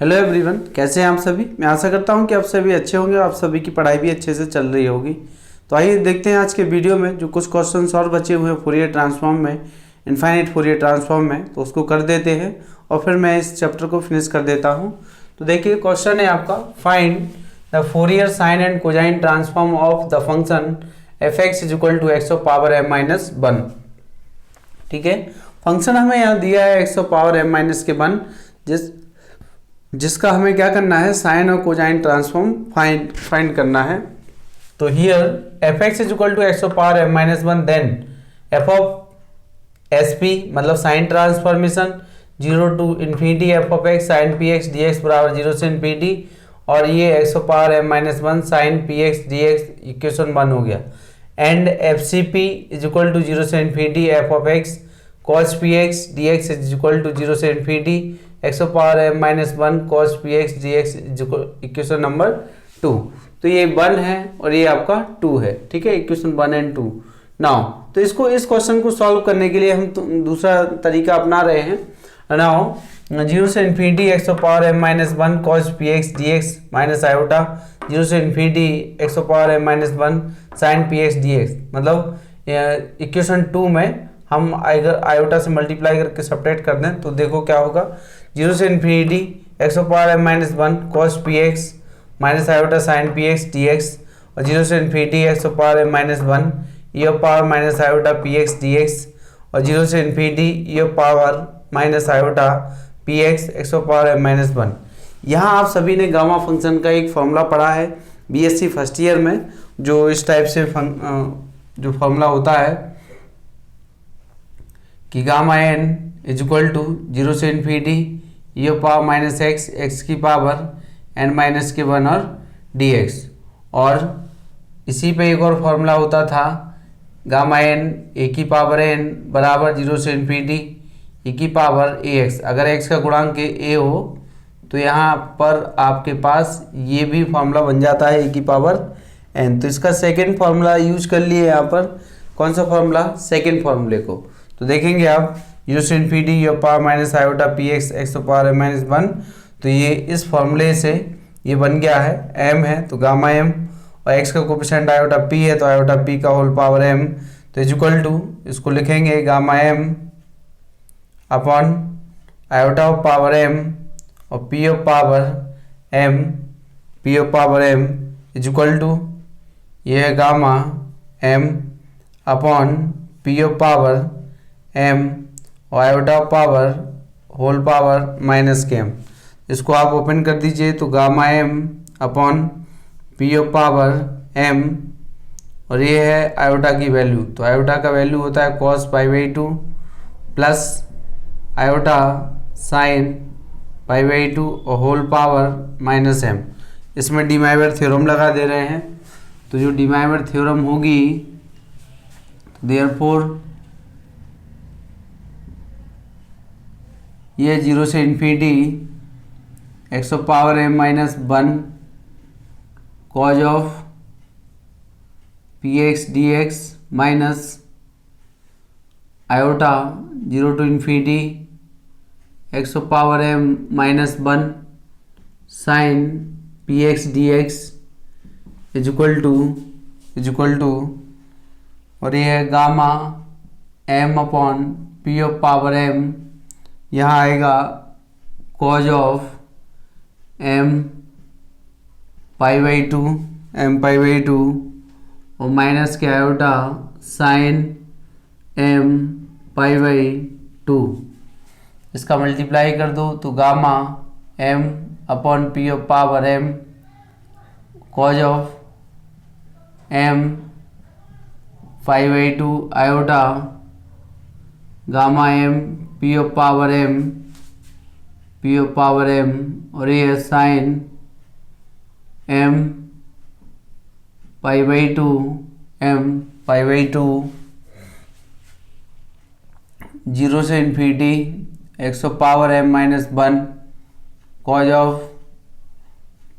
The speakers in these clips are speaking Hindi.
हेलो एवरीवन, कैसे हैं आप सभी। मैं आशा करता हूं कि आप सभी अच्छे होंगे और आप सभी की पढ़ाई भी अच्छे से चल रही होगी। तो आइए देखते हैं आज के वीडियो में जो कुछ क्वेश्चंस और बचे हुए हैं फूरियर ट्रांसफॉर्म में, इनफाइनाइट फूरियर ट्रांसफॉर्म में, तो उसको कर देते हैं और फिर मैं इस चैप्टर को फिनिश कर देता हूँ। तो देखिए क्वेश्चन है आपका, find the Fourier sine and cosine transform of the function f x is equal to x power m minus one. ठीक है, फंक्शन हमें यहाँ दिया है एक्स पावर एम माइनस के वन, जिसका हमें क्या करना है, साइन और कोजाइन ट्रांसफॉर्म फाइंड करना है। तो here f x is equal to x power m minus one, then f of s p मतलब sine transformation 0 to infinity f of x sine p x d x बराबर 0 से इन्फिनिटी, और ये x power m minus one sine p x d x equation 1 हो गया। And f c p is equal to 0 से infinity f of x cos p x d x is equal to 0 से infinity x power m minus one cos p x d x equation number 2। तो ये 1 है और ये आपका 2 है। ठीक है, इक्वेशन 1 एंड 2। नाउ तो इस क्वेश्चन को सॉल्व करने के लिए हम दूसरा तरीका अपना रहे हैं। नाउ 0 से infinity x power m minus one cos p x d x minus iota 0 से infinity x power m minus one sine p x d x, मतलब इक्वेशन 2 में हम अगर आयोटा से मल्टीप्लाई करके सब्ट्रैक्ट कर दें तो देखो क्या होगा। 0 से infinity x power m minus one cos p x minus iota sine p x d x, और 0 से infinity x power m minus one e power minus iota p x d x, और 0 से infinity e power minus iota p x power m minus one. यहाँ आप सभी ने गामा फंक्शन का एक फॉर्मूला पढ़ा है बीएससी फर्स्ट ईयर में, जो इस टाइप से जो फॉर्मूला होता है कि gamma n is equal to 0 से इन्फिनिटी ये पावर माइनस एक्स एक्स की पावर एन माइनस के 1 और डी एक्स। और इसी पे एक और फॉर्मूला होता था गामा एन ए की पावर एन बराबर 0 से इन्फिनिटी ए की पावर ए एक्स। अगर एक्स का गुणांक ए हो तो यहाँ पर आपके पास ये भी फॉर्मूला बन जाता है ए की पावर एन। तो इसका सेकेंड फार्मूला यूज कर लिए यहाँ पर। कौन सा फार्मूला? सेकेंड फार्मूले को। तो देखेंगे आप 0 से इन्फिनिटी ये power minus iota p x x power m minus one, तो ये इस फॉर्मूले से ये बन गया है, एम है तो गामा एम, और एक्स का कोफिशिएंट आयोटा पी है तो आयोटा पी का होल पावर एम, तो इज इक्वल टू इसको लिखेंगे gamma m upon iota of power m और p of power m, p of power m is equal to ये है gamma m upon p of power m और iota power whole power minus के एम। इसको आप ओपन कर दीजिए तो gamma m upon p of power m, और ये है आयोटा की वैल्यू। तो आयोटा का वैल्यू होता है cos pi by 2 plus iota sine pi by 2 और होल पावर माइनस एम। इसमें डिमाइवर थ्योरम लगा दे रहे हैं, तो जो डिमाइवर थ्योरम होगी देयरफॉर ये 0 से infinity x power m minus one cos of p x d x minus iota 0 to infinity x power m minus one sine p x d x is equal to और ये है gamma m upon p of power m, यहाँ आएगा cos of m pi by 2 m pi by 2 और माइनस के iota sine m pi by 2। इसका मल्टीप्लाई कर दो तो gamma m upon p of power m cos of m pi by 2 iota gamma m p of power m, p of power m, और ये है sine m pi by 2 m pi by 2 0 से infinity x power m minus one cos of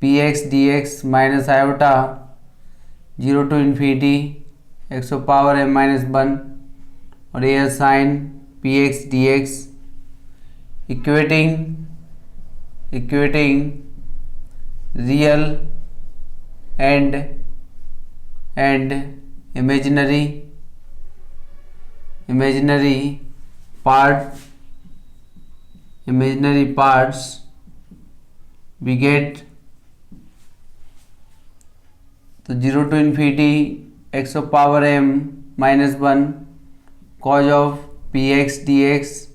p x d x minus iota 0 to infinity x power m minus one, और ये है sine p x d x equating equating real and imaginary parts we get, तो 0 to infinity x of power m minus 1 cos of px dx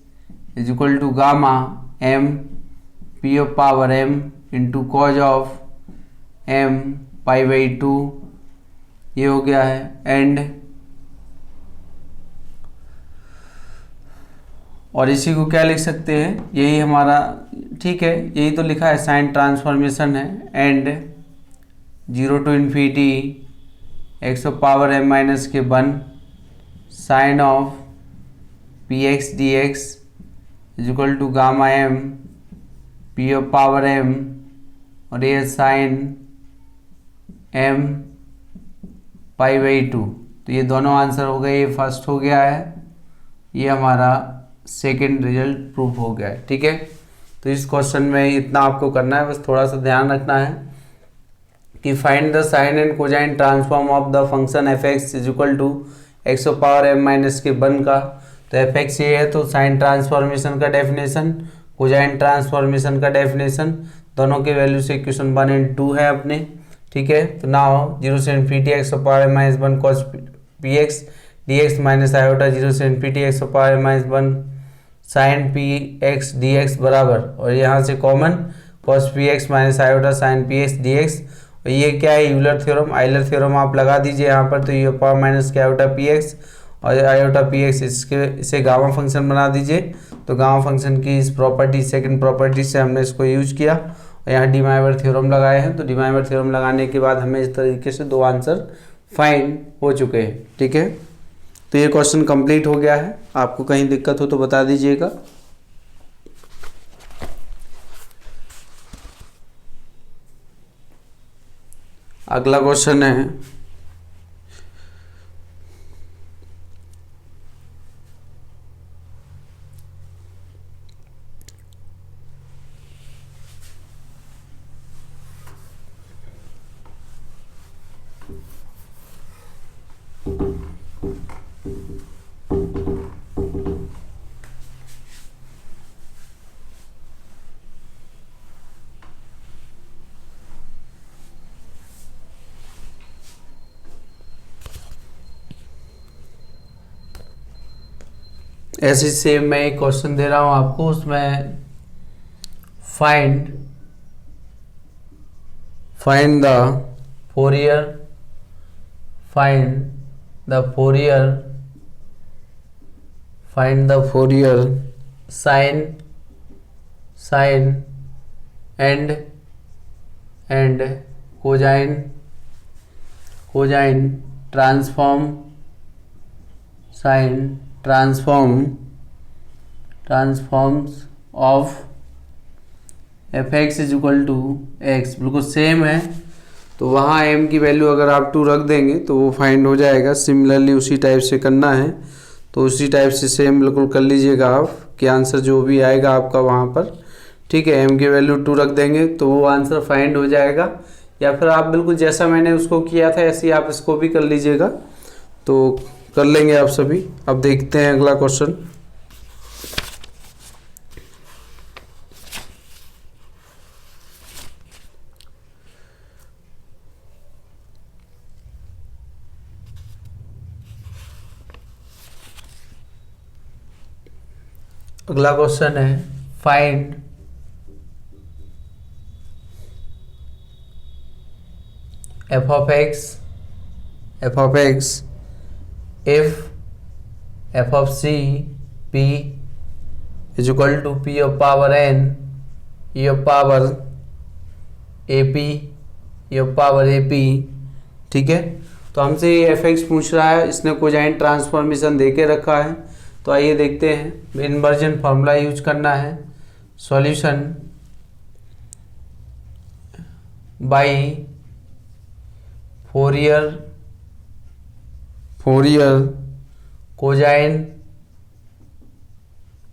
is equal to gamma m p of power m into cos of m pi by 2, ये हो गया है। एंड और इसी को क्या लिख सकते हैं, यही हमारा ठीक है, यही तो लिखा है, साइन ट्रांसफॉर्मेशन है। And 0 to infinity x of power m minus के 1 sine of p x d x is equal to gamma m p of power m, और ये साइन m पाई बाई 2। तो ये दोनों आंसर हो गए, ये फर्स्ट हो गया है, ये हमारा सेकंड रिजल्ट प्रूफ हो गया है। ठीक है, तो इस क्वेश्चन में इतना आपको करना है, बस थोड़ा सा ध्यान रखना है कि find the sine and cosine transform of the function f x is equal to x of power m minus के 1 का। तो एफ एक्स ये है, तो साइन ट्रांसफॉर्मेशन का डेफिनेशन, कोजाइन ट्रांसफॉर्मेशन का डेफिनेशन, दोनों के वैल्यू से इक्वेशन 1 एंड 2 है अपने। ठीक है, तो नाउ 0 से infinity x of power minus 1 cos p x d x minus iota 0 से infinity x of power minus 1 sine p x d x बराबर, और यहाँ से common cos p x minus iota sine p x d x, और ये क्या है, यूलर थ्योरम, आइलर थ्योरम आप लगा दीजिए यहाँ पर। तो ये पावर माइनस के आयोटा पी एक्स और आयोटा पी एक्स, इसे गामा फंक्शन बना दीजिए। तो गामा फंक्शन की इस प्रॉपर्टी, सेकंड प्रॉपर्टी से हमने इसको यूज किया, और यहाँ डिमाइवर थ्योरम लगाए हैं। तो डिमाइवर थ्योरम लगाने के बाद हमें इस तरीके से 2 आंसर फाइंड हो चुके हैं। ठीक है, तो ये क्वेश्चन कंप्लीट हो गया है। आपको कहीं दिक्कत हो तो बता दीजिएगा। अगला क्वेश्चन है ऐसे सेम मैं एक क्वेश्चन दे रहा हूं आपको, उसमें find the Fourier sine and cosine transforms of f x is equal to x, बिल्कुल सेम है। तो वहाँ m की वैल्यू अगर आप 2 रख देंगे तो वो फाइंड हो जाएगा। सिमिलरली उसी टाइप से करना है, तो उसी टाइप से सेम बिल्कुल कर लीजिएगा आप, कि आंसर जो भी आएगा आपका वहाँ पर, ठीक है, m की वैल्यू 2 रख देंगे तो वो आंसर फाइंड हो जाएगा। या फिर आप बिल्कुल जैसा मैंने उसको किया था ऐसे ही आप इसको भी कर लीजिएगा, तो कर लेंगे आप सभी। अब देखते हैं अगला क्वेश्चन। अगला क्वेश्चन है find F of x if f of c p is equal to p of power n e of power ap ठीक है, तो हमसे ये एफ एक्स पूछ रहा है, इसने कोजाइन ट्रांसफॉर्मेशन दे के रखा है। तो आइए देखते हैं, इन्वर्जन फार्मूला यूज करना है। Solution bye Fourier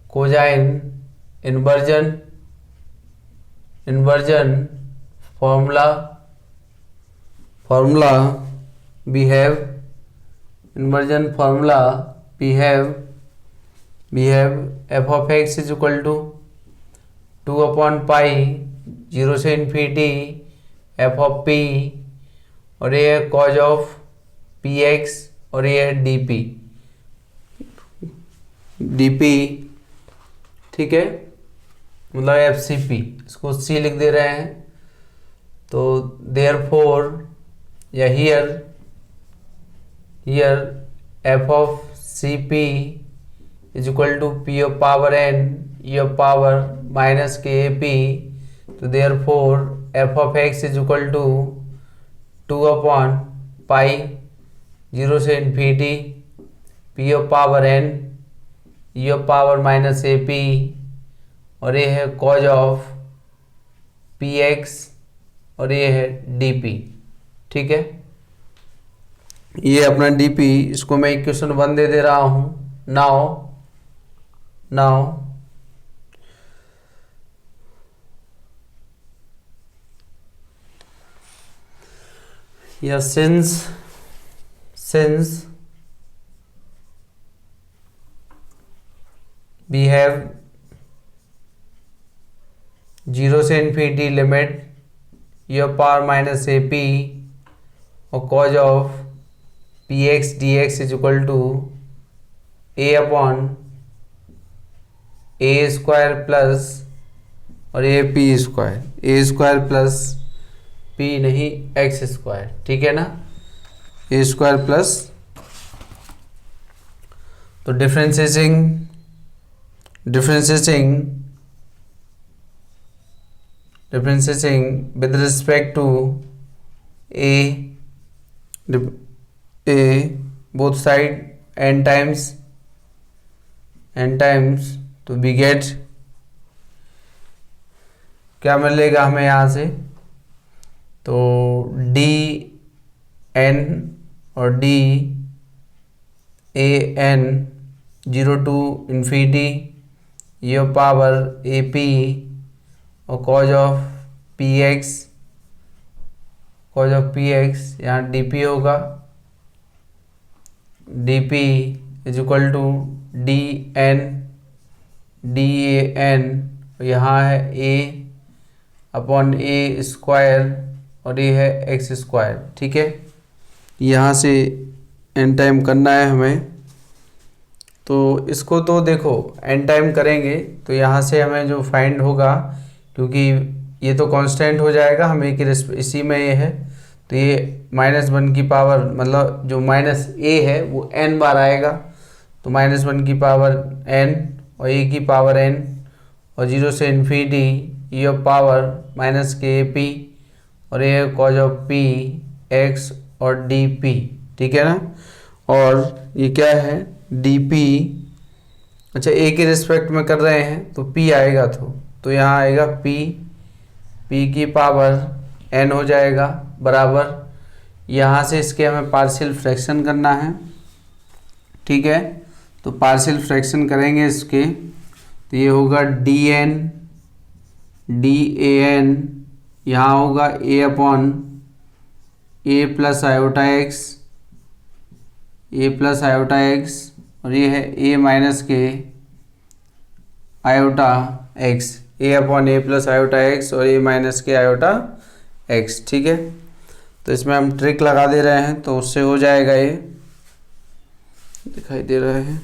cosine inversion inversion formula we have f of x is equal to 2 upon pi 0 से इन्फिनिटी f of p, और ये है cos ऑफ px, और ये है dp, ठीक है, मतलब FCP, इसको C लिख दे रहे हैं। तो therefore या here f of CP is equal to p of power n e of power minus kap, तो therefore f of x is equal to 2 upon pi 0 से infinity p of power n e of power minus ap, और ये है cos ऑफ px, और ये है dp, ठीक है। ये अपना dp, इसको मैं इक्वेशन 1 दे रहा हूँ। नाउ या since we have 0 से infinity limit e of power minus ap और cos of px dx is equal to a upon a square plus, और ये p square, a square plus p नहीं x स्क्वायर, ठीक है ना, a स्क्वायर प्लस। तो differentiating with respect to a both side n times, तो we get क्या मिलेगा हमें यहाँ से, तो d n और d a n 0 to infinity e of power ap और cos ऑफ px यहाँ dp होगा, dp is equal to dn dan, यहाँ है a अपॉन a स्क्वायर, और ये है x स्क्वायर, ठीक है। यहाँ से n टाइम करना है हमें, तो इसको तो देखो n टाइम करेंगे तो यहाँ से हमें जो फाइंड होगा, क्योंकि ये तो कांस्टेंट हो जाएगा, हमें इसी में ये है, तो ये -1 की पावर, मतलब जो माइनस a है वो n बार आएगा, तो -1 की पावर n और a की पावर n, और 0 से infinity e of power minus kap, और ये cos ऑफ p x और dp, ठीक है ना। और ये क्या है dp, अच्छा a के रिस्पेक्ट में कर रहे हैं तो p आएगा, तो यहाँ आएगा p की पावर n हो जाएगा बराबर, यहाँ से इसके हमें पार्शियल फ्रैक्शन करना है, ठीक है। तो पार्शियल फ्रैक्शन करेंगे इसके, तो ये होगा dn dan, यहाँ होगा a upon a plus iota x, और ये है a माइनस के iota x, a upon a plus iota x और a माइनस के आयोटा x, ठीक है। तो इसमें हम ट्रिक लगा दे रहे हैं, तो उससे हो जाएगा, ये दिखाई दे रहा है।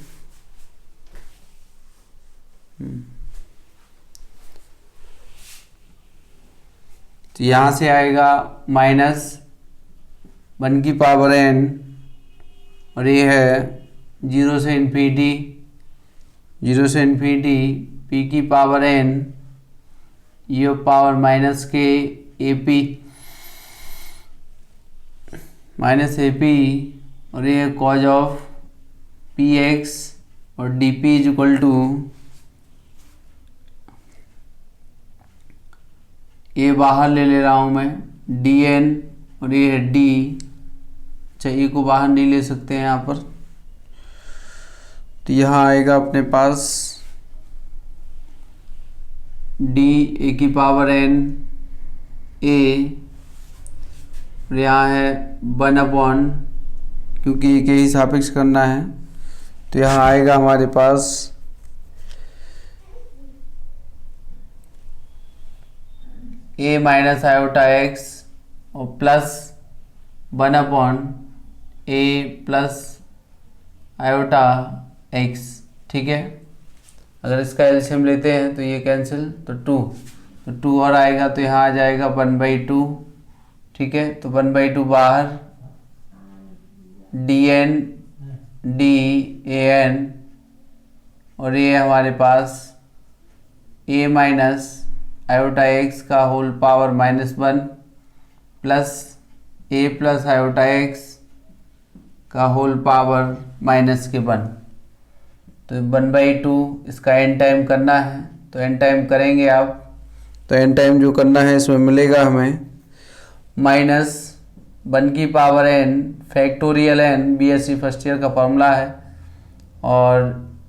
तो यहाँ से आएगा -1 की पावर n, और ये है 0 से इन्फिनिटी p की power n e of power minus के ap, और ये cos ऑफ px और dp is equal to a बाहर ले रहा हूँ मैं dn, और ये है d, अच्छा a को बाहर नहीं ले सकते हैं यहाँ पर, तो यहाँ आएगा अपने पास डी ए की पावर एन ए, यहाँ है 1/, क्योंकि ए के ही सापेक्ष करना है तो यहाँ आएगा हमारे पास a माइनस आयोटा x और plus 1/a plus iota x। ठीक है, अगर इसका एलसीएम लेते हैं तो ये कैंसिल, तो 2, तो 2 और आएगा तो यहाँ आ जाएगा 1/2। ठीक है, तो 1/2 बाहर, dn dan, और ये हमारे पास a माइनस आयोटा x का whole power -1 plus a plus iota x का होल पावर -1। तो 1/2 इसका n टाइम करना है, तो n टाइम करेंगे आप, तो n टाइम जो करना है इसमें मिलेगा हमें -1 की power n factorial n, BSc first year का फॉर्मूला है, और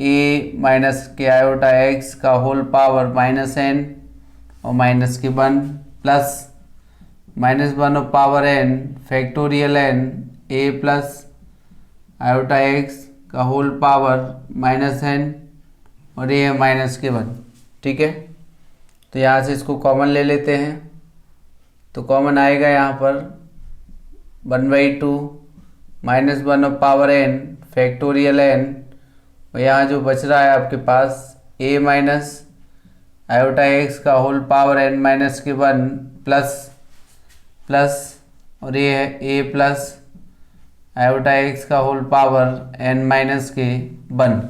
a माइनस के आयोटा x का होल पावर -n और -1 प्लस -1 और power n factorial n a plus iota x का होल पावर -n और ये है -1। ठीक है, तो यहाँ से इसको कॉमन ले लेते हैं, तो कॉमन आएगा यहाँ पर 1/2 -1 और पावर n फैक्टोरियल n, और यहाँ जो बच रहा है आपके पास a माइनस आयोटा x का होल पावर n-1 प्लस और ये है a प्लस आयोटा x का होल पावर n-1।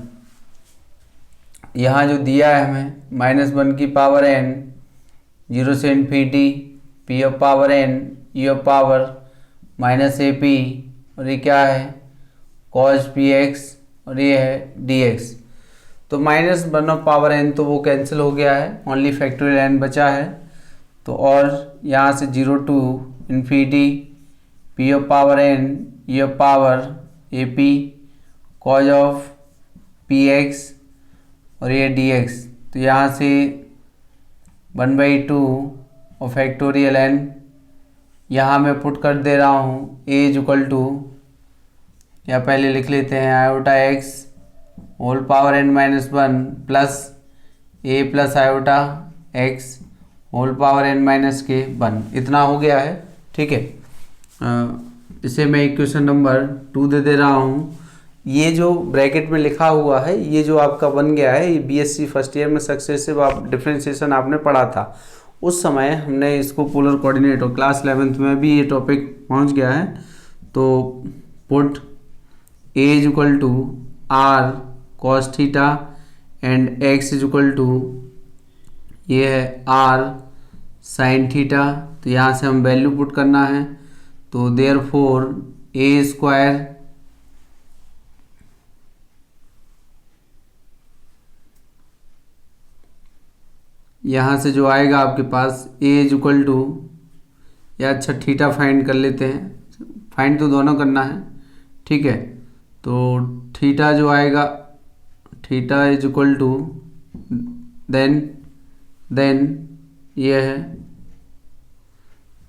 यहाँ जो दिया है हमें -1 की पावर n 0 से infinity p of power n e of power -ap, और ये क्या है cos px, और ये है dx। तो -1 ऑफ पावर n तो वो कैंसिल हो गया है, ओनली फैक्टोरियल n बचा है, तो और यहाँ से 0 to infinity p of power n e of power ap cos of px और ये dx। तो यहाँ से 1/2 और फैक्टोरियल n यहाँ मैं पुट कर दे रहा हूँ a इक्वल टू, या पहले लिख लेते हैं iota x whole power n-1 plus a plus iota x whole power n-1, इतना हो गया है। ठीक है, इसे मैं इक्वेशन नंबर 2 दे रहा हूँ। ये जो ब्रैकेट में लिखा हुआ है, ये जो आपका बन गया है, ये बीएससी फर्स्ट ईयर में सक्सेसिव आप डिफ्रेंशिएशन आपने पढ़ा था, उस समय हमने इसको पोलर कोऑर्डिनेट, और क्लास 11th में भी ये टॉपिक पहुँच गया है। तो put a equal to r cos theta and x equal to ये है r sin थीटा। तो यहाँ से हम वैल्यू पुट करना है, तो देयरफॉर a स्क्वायर यहाँ से जो आएगा आपके पास a इक्वल टू, या अच्छा थीटा फाइंड कर लेते हैं, फाइंड तो दोनों करना है। ठीक है, तो थीटा जो आएगा, theta is equal to then ये है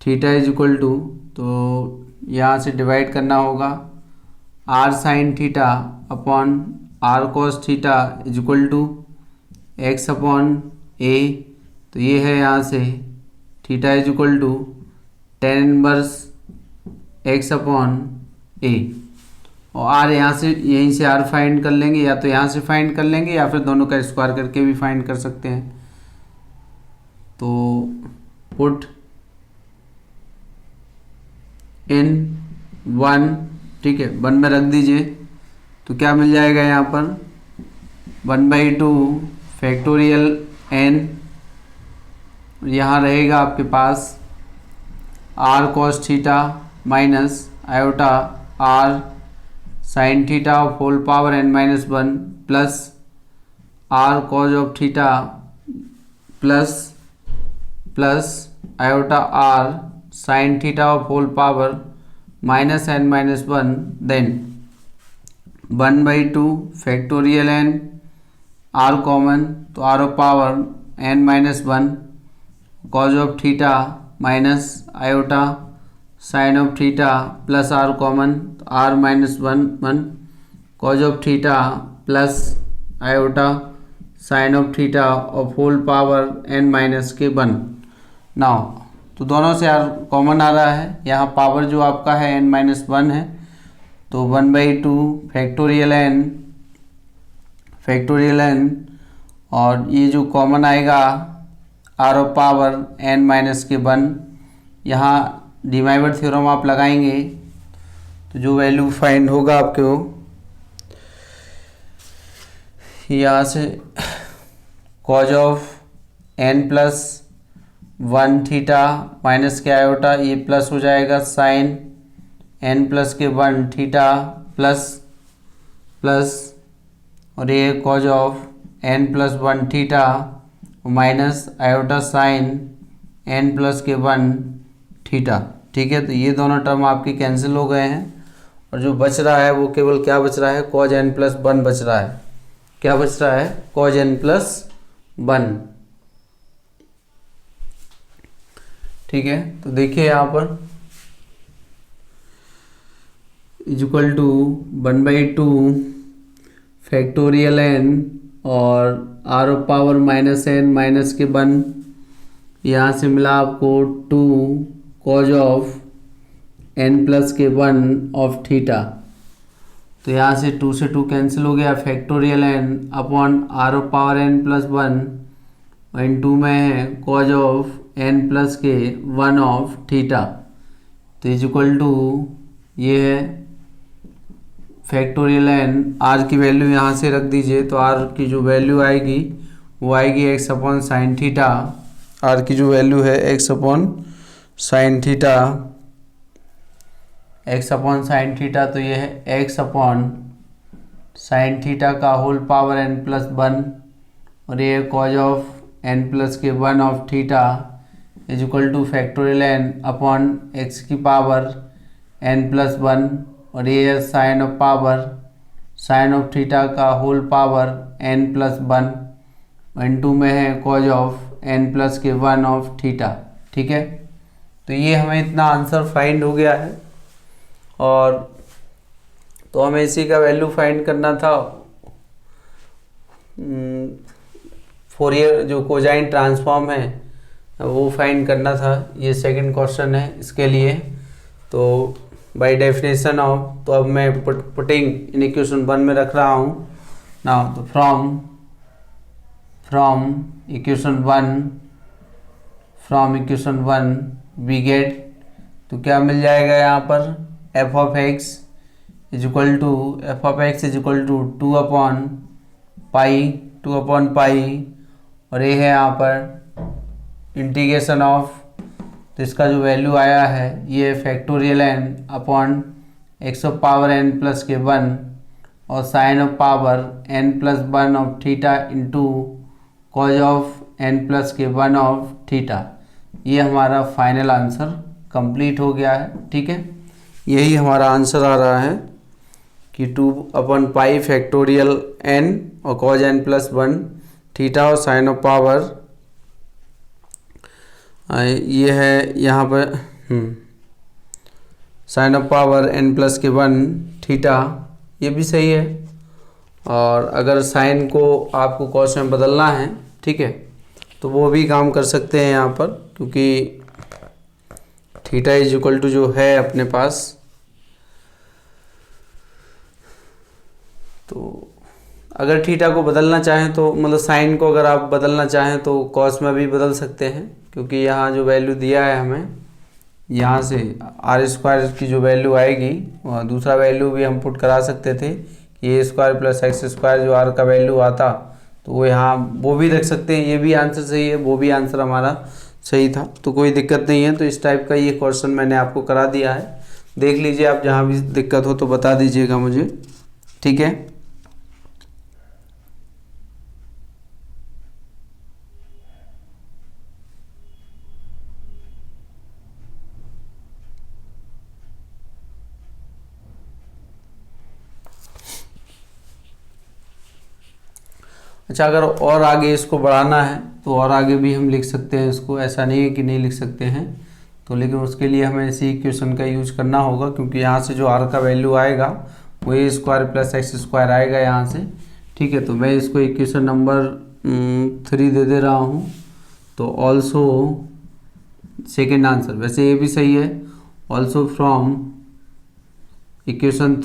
थीटा इज इक्वल टू, तो यहाँ से डिवाइड करना होगा r sine theta upon r cos theta is equal to x upon a। तो ये है यहाँ से theta is equal to tan inverse x upon a, और r यहाँ से, यहीं से r फाइंड कर लेंगे, या तो यहाँ से फाइंड कर लेंगे या फिर दोनों का स्क्वायर करके भी फाइंड कर सकते हैं। तो पुट इन 1, ठीक है, 1 में रख दीजिए, तो क्या मिल जाएगा यहाँ पर 1/2 फैक्टोरियल n, यहाँ रहेगा आपके पास r cos theta minus iota r sine theta of whole power n-1 plus r cos of theta plus iota r sine theta of whole power -n-1, then 1/2 factorial n, r common, तो r of power n minus one cos of theta minus iota sine of theta plus r common, r minus one one cos of theta plus iota sine of theta of whole power n minus के वन। नाउ तो दोनों से आर कॉमन आ रहा है, यहाँ पावर जो आपका है एन माइनस वन है तो 1/2 फैक्टोरियल एन और ये जो कॉमन आएगा r of power n minus के वन। यहाँ डिमाइवर थ्योरम आप लगाएंगे तो जो वैल्यू फाइंड होगा आपको यहाँ से cos of n plus one theta minus के आयोटा, ये प्लस हो जाएगा साइन एन प्लस के वन थीटा प्लस प्लस और ये cos of n plus one theta minus iota sine n plus के वन थीटा। ठीक है, तो ये दोनों टर्म आपके कैंसिल हो गए हैं और जो बच रहा है वो केवल क्या बच रहा है, कॉज एन प्लस वन बच रहा है। क्या बच रहा है, कॉज एन प्लस वन। ठीक है, तो देखिए यहाँ पर इक्वल टू 1/2 फैक्टोरियल एन और r of power minus n minus के वन। यहाँ से मिला आपको 2 कॉज ऑफ एन प्लस के वन ऑफ थीटा। तो यहाँ से 2 से 2 कैंसिल हो गया, factorial n upon r of power n plus one और इन 2 में है कॉज ऑफ एन प्लस के वन ऑफ थीटा। तो इज इक्वल टू ये है फैक्टोरियल एन, आर की वैल्यू यहाँ से रख दीजिए तो आर की जो वैल्यू आएगी वो आएगी एक्स अपॉन साइन थीटा। आर की जो वैल्यू है x upon sine theta, x upon sine theta तो ये है एक्स अपॉन साइन थीटा का whole power n plus one और ये कॉज ऑफ एन प्लस के one of theta is equal to factorial n upon x की पावर एन प्लस वन और ये है sine of power sine of theta का whole power n plus one in 2 में है कॉज ऑफ एन प्लस के वन ऑफ थीटा। ठीक है, तो ये हमें इतना आंसर फाइंड हो गया है और तो हमें इसी का वैल्यू फाइंड करना था। फोरियर जो कोजाइन ट्रांसफॉर्म है वो फाइंड करना था, ये सेकंड क्वेश्चन है इसके लिए। तो बाय डेफिनेशन ऑफ, तो अब मैं पुटिंग इन इक्वेशन 1 में रख रहा हूँ नाउ। तो फ्रॉम इक्वेशन 1 वी गेट, तो क्या मिल जाएगा यहाँ पर f of x is equal to 2 upon pi और ये है यहाँ पर इंटीग्रेशन ऑफ, तो इसका जो वैल्यू आया है ये factorial n upon x of power n plus के वन और sine of power n plus one of theta into cos of n plus के वन ऑफ थीटा। ये हमारा फाइनल आंसर कंप्लीट हो गया है। ठीक है, यही हमारा आंसर आ रहा है कि 2/पाई फैक्टोरियल एन और cos n plus one theta और साइन ऑफ पावर ये है यहाँ पर sine of power n plus के वन थीटा, ये भी सही है। और अगर साइन को आपको कॉस में बदलना है, ठीक है, तो वो भी काम कर सकते हैं यहाँ पर, क्योंकि थीटा इज इक्वल टू जो है अपने पास, तो अगर थीटा को बदलना चाहें तो मतलब साइन को अगर आप बदलना चाहें तो कॉस में भी बदल सकते हैं, क्योंकि यहाँ जो वैल्यू दिया है हमें, यहाँ से आर स्क्वायर की जो वैल्यू आएगी वह दूसरा वैल्यू भी हम पुट करा सकते थे कि ए स्क्वायर प्लस एक्स स्क्वायर जो आर का वैल्यू आता, तो वो यहाँ वो भी रख सकते हैं। ये भी आंसर सही है, वो भी आंसर हमारा सही था, तो कोई दिक्कत नहीं है। तो इस टाइप का ये क्वेश्चन मैंने आपको करा दिया है, देख लीजिए, आप जहाँ भी दिक्कत हो तो बता दीजिएगा मुझे। ठीक है, अच्छा, अगर और आगे इसको बढ़ाना है तो और आगे भी हम लिख सकते हैं इसको, ऐसा नहीं है कि नहीं लिख सकते हैं। तो लेकिन उसके लिए हमें इसी इक्वेशन का यूज करना होगा, क्योंकि यहाँ से जो आर का वैल्यू आएगा वो ए स्क्वायर प्लस एक्स स्क्वायर आएगा यहाँ से। ठीक है, तो मैं इसको इक्वेशन नंबर 3 दे रहा हूँ। तो ऑल्सो सेकेंड आंसर, वैसे ये भी सही है, also from equation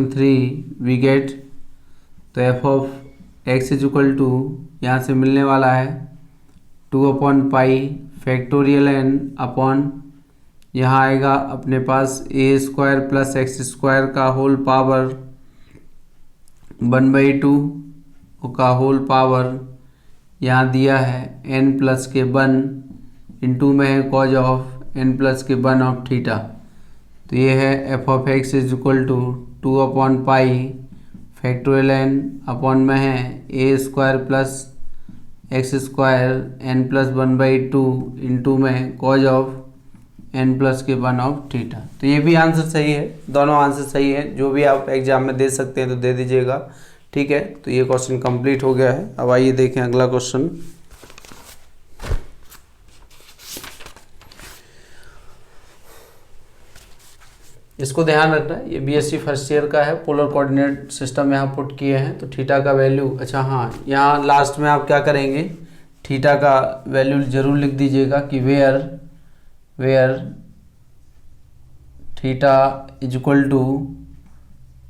3 we get, तो f of x is equal to यहाँ से मिलने वाला है 2/पाई फैक्टोरियल एन अपॉन, यहाँ आएगा अपने पास ए स्क्वायर प्लस एक्स स्क्वायर का होल पावर 1/2 का होल पावर यहाँ दिया है n प्लस के 1 इंटू में है कॉज ऑफ n प्लस के 1 ऑफ थीटा। तो ये है f of x is equal to 2/पाई फैक्टोरियल n अपॉन में है a square plus x square n plus 1/2 into में कॉज ऑफ n प्लस के 1 ऑफ थीटा। तो ये भी आंसर सही है, दोनों आंसर सही है, जो भी आप एग्जाम में दे सकते हैं तो दे दीजिएगा। ठीक है, तो ये क्वेश्चन कंप्लीट हो गया है। अब आइए देखें अगला क्वेश्चन। इसको ध्यान रखना है, ये बीएससी फर्स्ट ईयर का है, पोलर कोऑर्डिनेट सिस्टम यहाँ पुट किए हैं। तो थीटा का वैल्यू, अच्छा हाँ, यहाँ लास्ट में आप क्या करेंगे, थीटा का वैल्यू जरूर लिख दीजिएगा कि where theta is equal to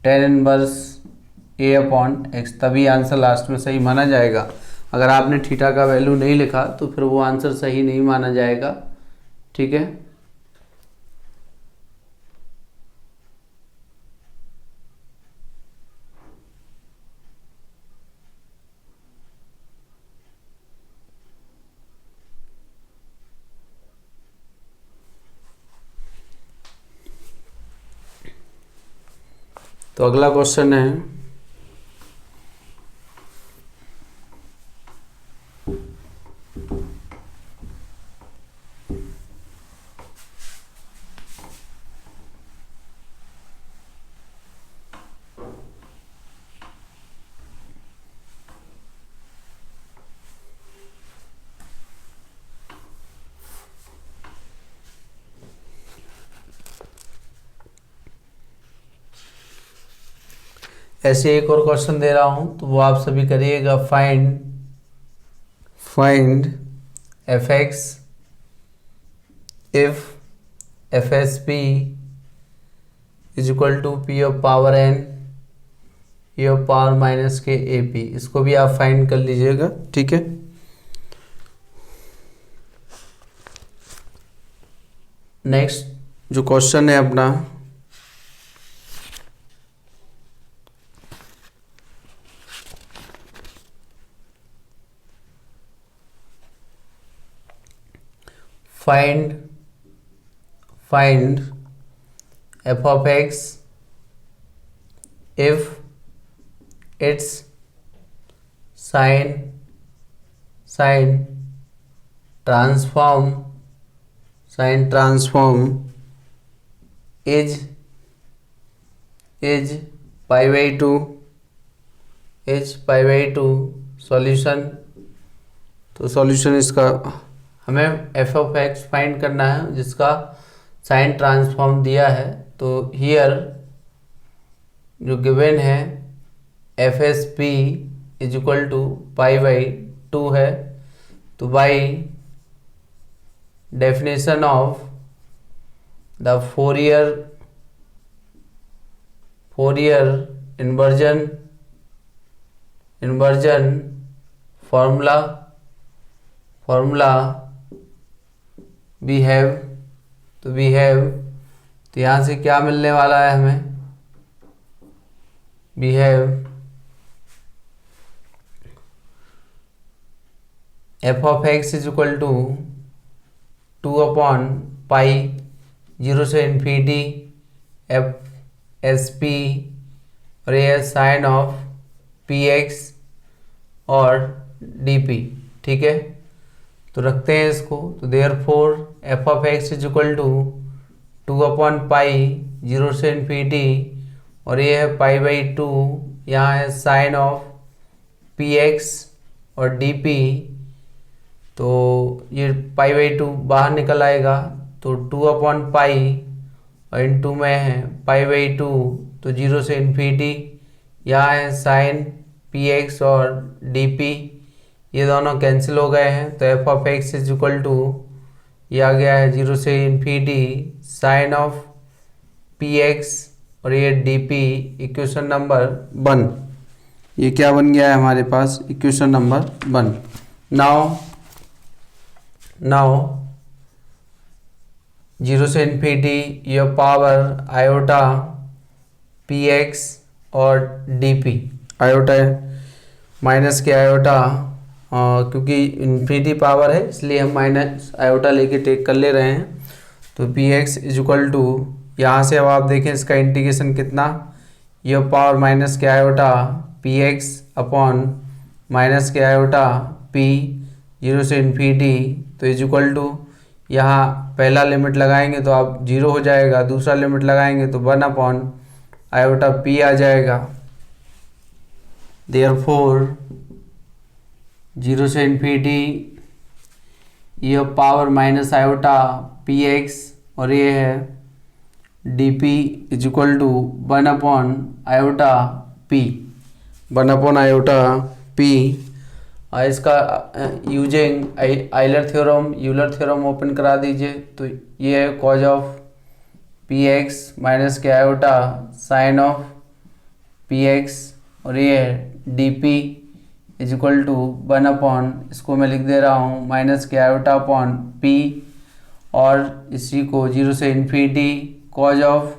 tan inverse a upon x, तभी आंसर लास्ट में सही माना जाएगा। अगर आपने थीटा का वैल्यू नहीं लिखा तो फिर वो आंसर सही नहीं माना जाएगा। ठीक है, तो अगला क्वेश्चन है ऐसे एक और क्वेश्चन दे रहा हूं, तो वो आप सभी करिएगा। Find f x if f s p is equal to p of power n e of power minus के ए पी। इसको भी आप फाइंड कर लीजिएगा। ठीक है, नेक्स्ट जो क्वेश्चन है अपना, find f of x if its sine transform is pi/2 solution. तो सॉल्यूशन इसका हमें एफ ऑफ एक्स फाइंड करना है जिसका साइन ट्रांसफॉर्म दिया है। तो हियर जो गिवन है f s p is equal to pi/2 है। तो by definition of the Fourier inversion formula we have, तो यहाँ से क्या मिलने वाला है हमें, we have f of x is equal to 2/पाई 0 से इन्फिनिटी एफ एस पी, और ये है साइन ऑफ पी एक्स और डी पी। ठीक है, तो रखते हैं इसको। तो therefore f of x is equal to 2/पाई 0 से इन्फिनिटी और ये है पाई बाई टू, यहाँ है साइन ऑफ पी एक्स और डी पी, तो ये पाई बाई टू बाहर निकल आएगा, तो 2/पाई और इनटू में है पाई बाई टू, तो 0 से इन्फिनिटी, यहाँ है साइन पी एक्स और डी पी, ये दोनों कैंसिल हो गए हैं, तो f of x is equal to, ये आ गया है 0 से infinity sine of p x और ये डी पी, इक्वेशन नंबर 1। ये क्या बन गया है हमारे पास, इक्वेशन नंबर 1। नाउ 0 से infinity your power iota p x और डी पी, आयोटा माइनस के आयोटा, क्योंकि इन्फिनिटी पावर है इसलिए हम माइनस आयोटा लेके टेक कर ले रहे हैं, तो p x is equal to, यहाँ से अब आप देखें इसका इंटीग्रेशन कितना, योर पावर माइनस के iota p x upon minus के आयोटा पी 0 से इन्फिनिटी, तो इज इक्वल टू, यहाँ पहला लिमिट लगाएंगे तो आप 0 हो जाएगा, दूसरा लिमिट लगाएंगे तो 1/आयोटा पी आ जाएगा। देयरफॉर 0 से इन्फिनिटी ये power minus iota p x और ये है d p is equal to 1/आयोटा पी, 1/आयोटा पी। इसका यूजिंग यूलर थ्योरम ओपन करा दीजिए, तो ये है cos of p x minus के iota sine of p x और ये है d p is equal to 1/, इसको मैं लिख दे रहा हूँ माइनस के आयोटा अपॉन पी, और इसी को 0 से infinity cos of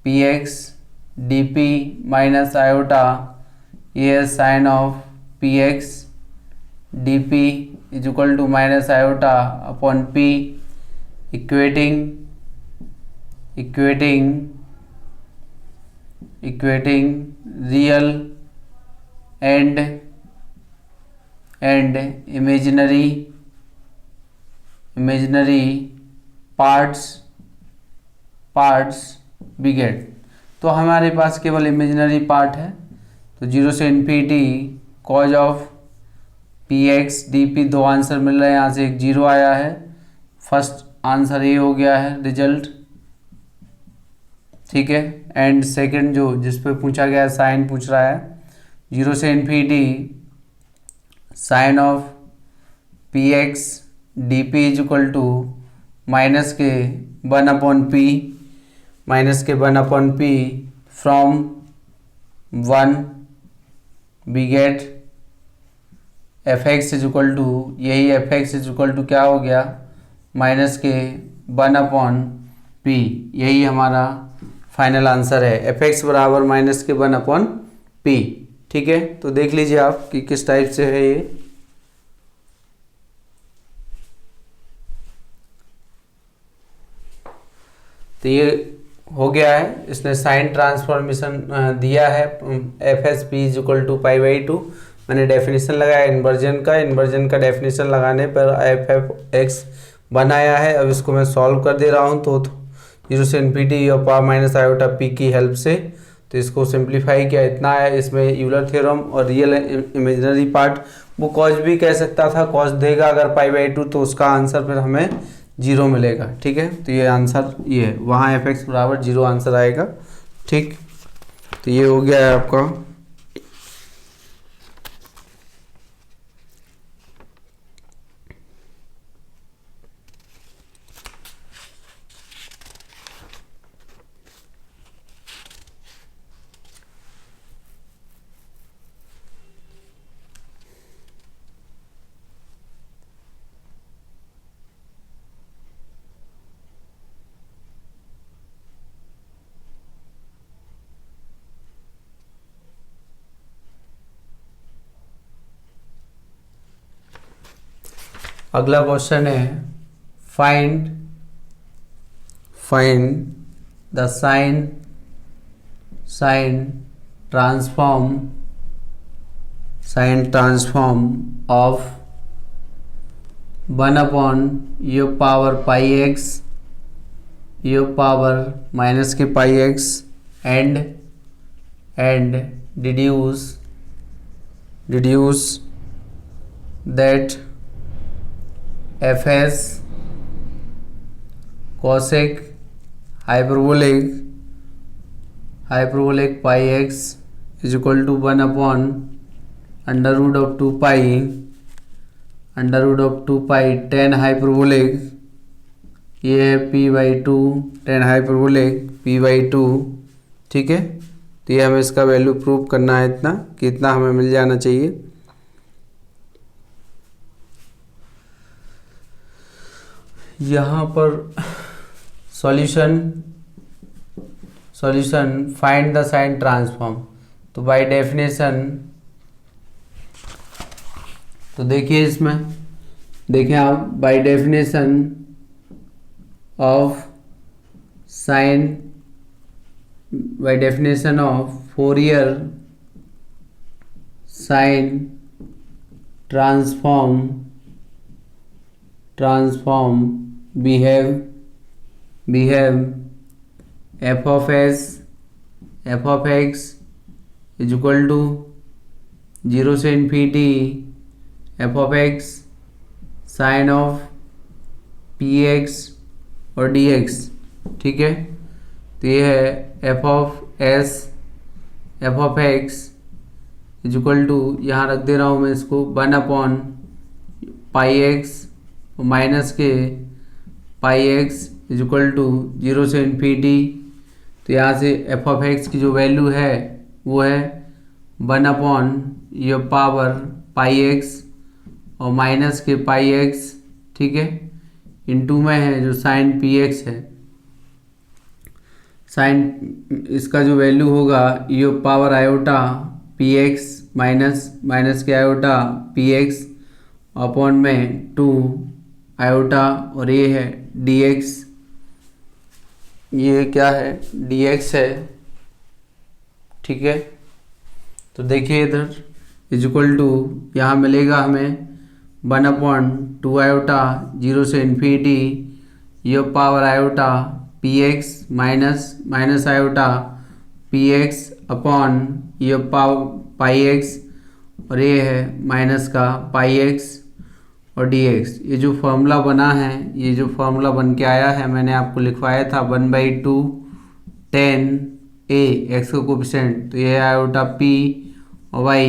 p x d p minus iota, ये है sine of p x d p is equal to minus iota upon p, equating real and imaginary parts we get. तो हमारे पास केवल इमेजिनरी पार्ट है, तो 0 से infinity cos of p x d p, 2 answer मिल रहे हैं, यहाँ से एक 0 आया है, फर्स्ट आंसर ये हो गया है रिजल्ट, ठीक है। एंड सेकंड जो जिस पे पूछा गया है साइन पूछ रहा है, 0 से infinity sine of p x d p is equal to minus के 1/पी, माइनस के 1/पी from 1 we get f x is equal to, यही f x is equal to क्या हो गया, माइनस के 1/पी, यही हमारा फाइनल आंसर है, एफ एक्स बराबर माइनस के 1/पी, ठीक है। तो देख लीजिए आप कि किस टाइप से है ये। तो ये हो गया है, इसने साइन ट्रांसफॉर्मेशन दिया है, f s p is equal to pi by two, मैंने डेफिनेशन लगाया इन्वर्जन का डेफिनेशन लगाने पर एफ एफ एक्स बनाया है। अब इसको मैं सॉल्व कर दे रहा हूँ, तो 0 से इन्फिनिटी और पावर माइनस आयोटा पी की हेल्प से, तो इसको सिंप्लीफाई किया, इतना है। इसमें यूलर थ्योरम और रियल इमेजिनरी पार्ट, वो कॉज भी कह सकता था, कॉज देगा अगर पाई बाई टू, तो उसका आंसर फिर हमें 0 मिलेगा, ठीक है। तो ये आंसर ये है, वहाँ एफ एक्स बराबर 0 आंसर आएगा, ठीक। तो ये हो गया है आपका अगला क्वेश्चन है find the sine transform of 1/, your power pi x, your power minus के पाई x and deduce that fs cosec hyperbolic pi x is equal to 1 upon under root of 2 pi tan hyperbolic, ये है p/2 tan hyperbolic p/2, ठीक है। तो ये हमें इसका वैल्यू प्रूव करना है इतना कि इतना हमें मिल जाना चाहिए। यहाँ पर solution find the sine transform. तो बाय डेफिनेशन, तो देखिए इसमें देखें आप, by definition of sine, by definition of Fourier sine transform behave f of x is equal to 0 से infinity f of x sin of px और dx, ठीक है। तो ये है f of x is equal to, यहाँ रख दे रहा हूँ मैं इसको 1 अपॉन पाई एक्स माइनस के पाई एक्स इज इक्वल टू 0 से इन्फिनिटी। तो यहाँ से एफ ऑफ एक्स की जो वैल्यू है वो है 1 अपॉन ये पावर पाई एक्स और माइनस के पाई एक्स, ठीक है, इनटू में है जो साइन पी एक्स है। साइन इसका जो वैल्यू होगा ये power iota p x minus के आयोटा पी एक्स अपॉन में 2 आयोटा, और ये है dx, ये क्या है dx है, ठीक है। तो देखिए इधर इज इक्वल टू, यहाँ मिलेगा हमें 1 अपॉन 2 आयोटा 0 से इन्फिनिटी ये power iota p x minus iota p x upon ये पाई एक्स, और ये है माइनस का पाई एक्स और dx। ये जो फॉर्मूला बना है, ये जो फॉर्मूला बन के आया है मैंने आपको लिखवाया था 1/2 tan a x का कोफिशिएंट, तो ये आयोटा p और y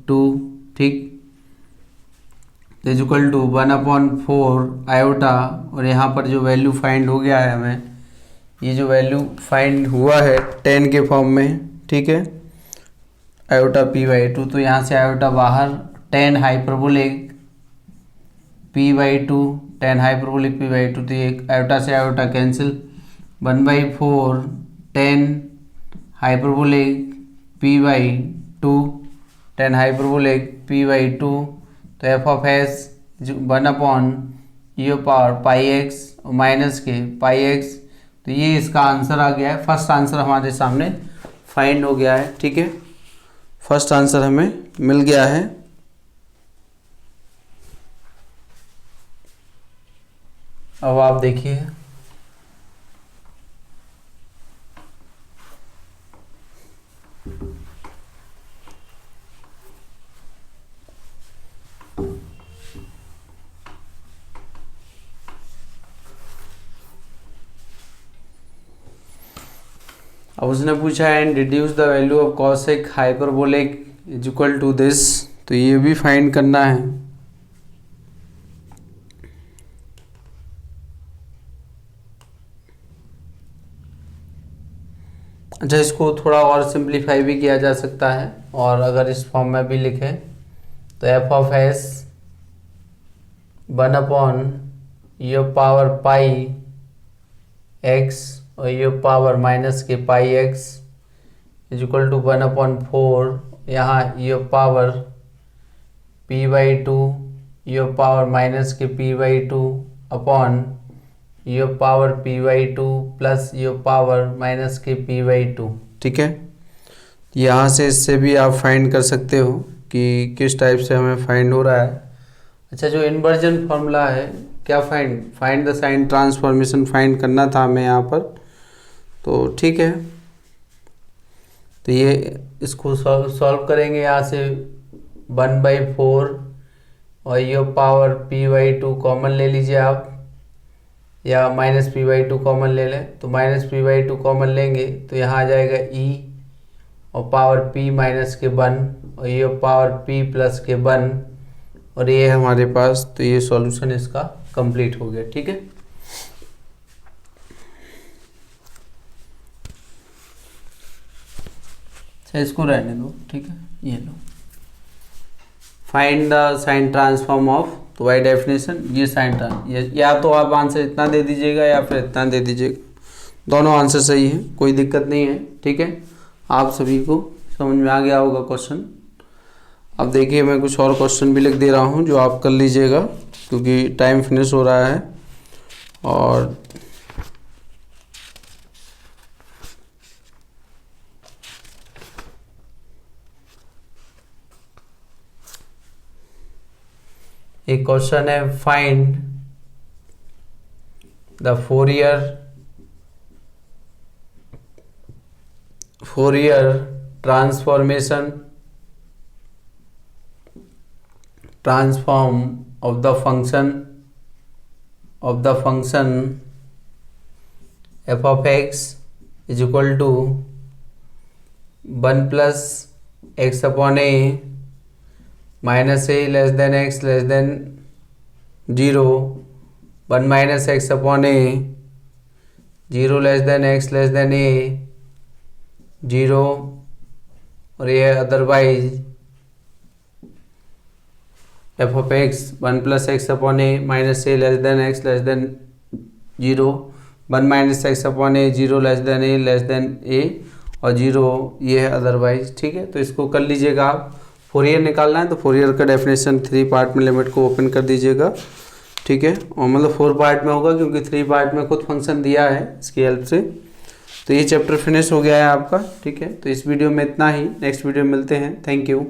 2, ठीक। इज इक्वल टू 1/4 आयोटा, और यहाँ पर जो वैल्यू फाइंड हो गया है हमें, ये जो वैल्यू फाइंड हुआ है tan के फॉर्म में, ठीक है, आयोटा p/2। तो यहाँ से आयोटा बाहर, tan hyperbolic p/2 tan hyperbolic p/2, तो ये आयोटा से iota cancel, 1/4 tan hyperbolic p/2 tan hyperbolic p/2। तो एफ ऑफ एस 1 अपॉन ये पावर पाई एक्स और माइनस के पाई एक्स। तो ये इसका आंसर आ गया है, फर्स्ट आंसर हमारे सामने फाइंड हो गया है, ठीक है, फर्स्ट आंसर हमें मिल गया है। अब आप देखिए, अब उसने पूछा and reduce the value of cosec hyperbolic is equal to this. तो ये भी फाइंड करना है। अच्छा, इसको थोड़ा और सिंप्लीफाई भी किया जा सकता है, और अगर इस फॉर्म में भी लिखें तो एफ ऑफ एस 1 अपॉन ये पावर पाई एक्स और ये पावर माइनस के पाई एक्स इज इक्वल टू 1/4, यहाँ ये पावर p/2 ये पावर माइनस के p/2 अपॉन ये पावर p/2 प्लस ये पावर माइनस के p/2, ठीक है। यहाँ से इससे भी आप फाइंड कर सकते हो कि किस टाइप से हमें फाइंड हो रहा है। अच्छा, जो इन्वर्जन फॉर्मूला है, क्या find the sine transformation find करना था हमें यहाँ पर, तो ठीक है। तो ये इसको सॉल्व करेंगे। यहाँ से 1/4 और ये पावर p/2 कॉमन ले लीजिए आप, या -p/2 कॉमन ले लें। तो -p/2 कॉमन लेंगे तो यहाँ आ जाएगा e और पावर p माइनस के 1 और ये पावर p प्लस के 1 और ये है हमारे पास। तो ये सॉल्यूशन इसका कंप्लीट हो गया। ठीक है, इसको रहने दो। ठीक है, ये लो, find the sine transform of. तो बाई डेफिनेशन ये साइन या तो आप आंसर इतना दे दीजिएगा या फिर इतना दे दीजिएगा, दोनों आंसर सही है, कोई दिक्कत नहीं है। ठीक है, आप सभी को समझ में आ गया होगा क्वेश्चन। अब देखिए मैं कुछ और क्वेश्चन भी लिख दे रहा हूँ जो आप कर लीजिएगा, क्योंकि टाइम फिनिश हो रहा है। और एक क्वेश्चन है, find the Fourier transform of the function f of x is equal to 1 plus x upon a minus a less than x less than 0, 1 minus x upon a 0 less than x less than a 0, और ये otherwise f of x 1 plus x upon a minus a less than x less than 0, 1 minus x upon a 0 less than a less than a और 0, ये है अदरवाइज। ठीक है, तो इसको कर लीजिएगा आप। फोरियर निकालना है तो फोरियर का डेफिनेशन 3 पार्ट में लिमिट को ओपन कर दीजिएगा। ठीक है, और मतलब 4 पार्ट में होगा क्योंकि 3 पार्ट में खुद फंक्शन दिया है इसकी हेल्प से। तो ये चैप्टर फिनिश हो गया है आपका। ठीक है, तो इस वीडियो में इतना ही, नेक्स्ट वीडियो में मिलते हैं। Thank you.